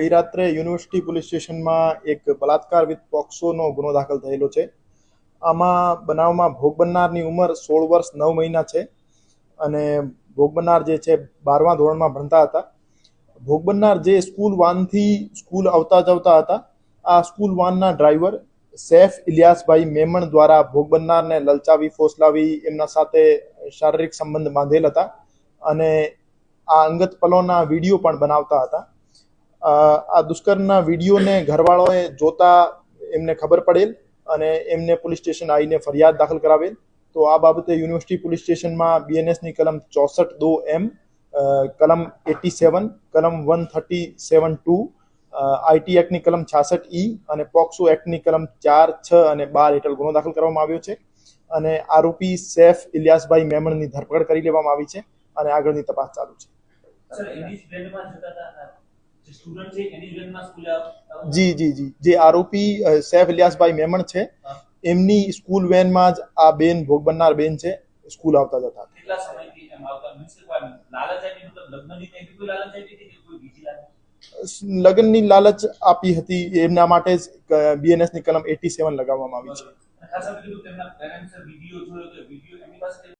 ગઈ રાત્રે university police સ્ટેશનમાં એક બલાત્કાર વિથ પોક્સોનો ગુનો દાખલ થયેલો છે. આમાં બનાવમાં ભોગ બનનારની ઉંમર 16 વર્ષ 9 મહિના છે અને ભોગ બનનાર જે છે 12મા ધોરણમાં ભણતા હતા. ભોગ બનનાર જે સ્કૂલ વાનથી સ્કૂલ આવતા જતા હતા, આ સ્કૂલ વાનના ડ્રાઈવર સૈફ ઇલિયાસભાઈ મેમણ દ્વારા ભોગ બનનારને લલચાવી ફોસલાવી એમના સાથે શારીરિક સંબંધ બાંધેલ હતા અને આ અંગત પલોના વિડીયો પણ બનાવતા હતા. આ દુષ્કર્મના વિડીયોને ઘરવાળાએ જોતા એમને ખબર પડેલ અને એમને પોલીસ સ્ટેશન આવીને ફરિયાદ દાખલ કરાવેલ. તો આ બાબતે યુનિવર્સિટી પોલીસ સ્ટેશનમાં બીએનએસની કલમ 64(2)M, કલમ 87, કલમ 137(2), આઈટી એક્ટની કલમ 66E અને પોક્સો એક્ટની કલમ 4, 6 અને 12 હેઠળ ગુનો દાખલ કરવામાં આવ્યો છે અને આરોપી સૈફ ઇલિયાસભાઈ મેમણની ધરપકડ કરી લેવામાં આવી છે અને આગળની તપાસ ચાલુ છે. જી જી જી જે આરોપી સૈફ ઇલિયાસભાઈ મેમણ છે, એમની સ્કૂલ વેનમાં જ આ બેન ભોગ બનનાર બેન છે, સ્કૂલ આવતા જતા. લગ્નની લાલચ આપી હતી, એમના માટે જ બીએનએસની કલમ 87 લગાવવામાં આવી છે.